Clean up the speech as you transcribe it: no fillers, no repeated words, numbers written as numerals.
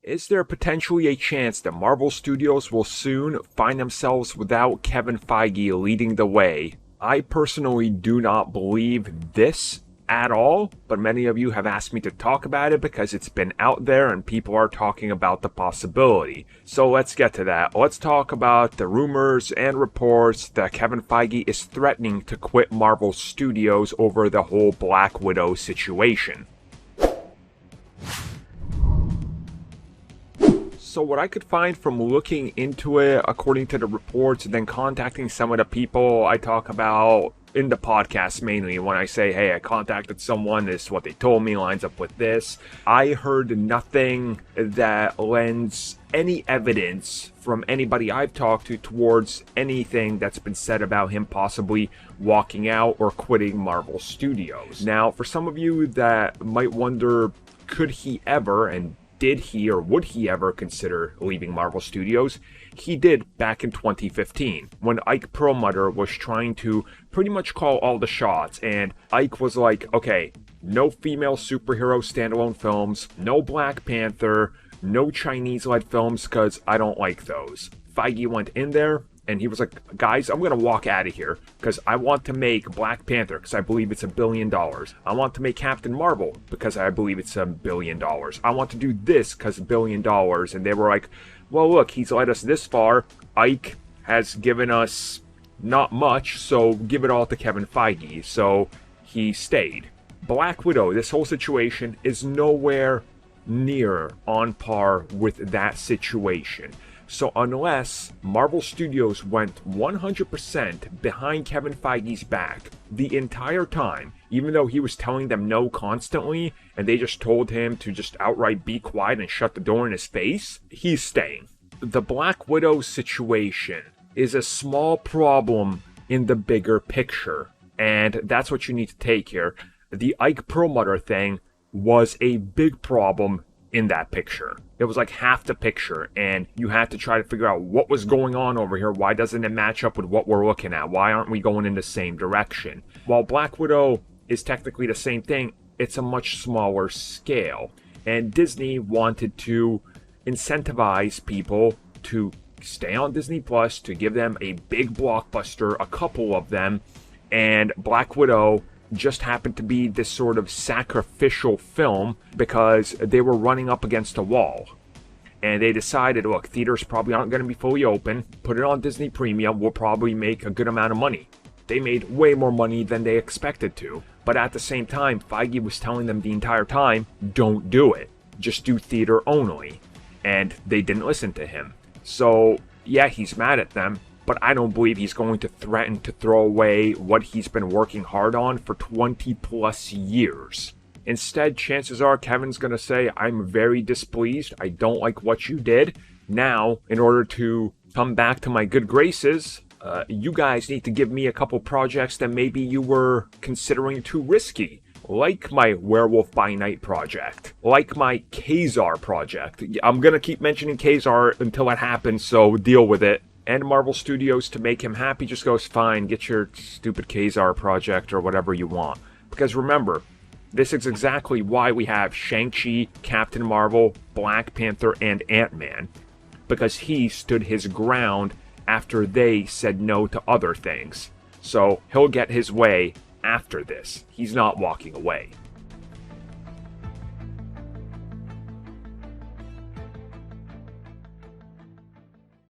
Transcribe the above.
Is there potentially a chance that Marvel Studios will soon find themselves without Kevin Feige leading the way? I personally do not believe this at all, but many of you have asked me to talk about it because it's been out there and people are talking about the possibility. So let's get to that. Let's talk about the rumors and reports that Kevin Feige is threatening to quit Marvel Studios over the whole Black Widow situation. So what I could find from looking into it, according to the reports, and then contacting some of the people I talk about in the podcast mainly, when I say, hey, I contacted someone, this is what they told me, lines up with this. I heard nothing that lends any evidence from anybody I've talked to towards anything that's been said about him possibly walking out or quitting Marvel Studios. Now, for some of you that might wonder, could he ever, and did he or would he ever consider leaving Marvel Studios? He did back in 2015 when Ike Perlmutter was trying to pretty much call all the shots, and Ike was like, okay, no female superhero standalone films, no Black Panther, no Chinese-led films because I don't like those. Feige went in there and he was like, guys, I'm going to walk out of here because I want to make Black Panther because I believe it's $1 billion. I want to make Captain Marvel because I believe it's $1 billion. I want to do this because $1 billion. And they were like, well, look, he's led us this far. Ike has given us not much, so give it all to Kevin Feige. So he stayed. Black Widow, this whole situation is nowhere near on par with that situation. So unless Marvel Studios went 100% behind Kevin Feige's back the entire time, even though he was telling them no constantly, and they just told him to just outright be quiet and shut the door in his face, he's staying. The Black Widow situation is a small problem in the bigger picture, and that's what you need to take here. The Ike Perlmutter thing was a big problem in that picture. It was like half the picture, and you had to try to figure out what was going on over here. Why doesn't it match up with what we're looking at? Why aren't we going in the same direction? While Black Widow is technically the same thing, it's a much smaller scale. And Disney wanted to incentivize people to stay on Disney Plus, to give them a big blockbuster, a couple of them, and Black Widow just happened to be this sort of sacrificial film because they were running up against a wall. And they decided, look, theaters probably aren't going to be fully open. Put it on Disney Premium. We'll probably make a good amount of money. They made way more money than they expected to. But at the same time, Feige was telling them the entire time, don't do it. Just do theater only. And they didn't listen to him. So, yeah, he's mad at them. But I don't believe he's going to threaten to throw away what he's been working hard on for 20 plus years. Instead, chances are Kevin's going to say, I'm very displeased. I don't like what you did. Now, in order to come back to my good graces, you guys need to give me a couple projects that maybe you were considering too risky. Like my Werewolf by Night project. Like my Kazar project. I'm going to keep mentioning Kazar until it happens, so deal with it. And Marvel Studios, to make him happy, just goes, fine, get your stupid Kazar project or whatever you want. Because remember, this is exactly why we have Shang-Chi, Captain Marvel, Black Panther, and Ant-Man. Because he stood his ground after they said no to other things. So he'll get his way after this. He's not walking away.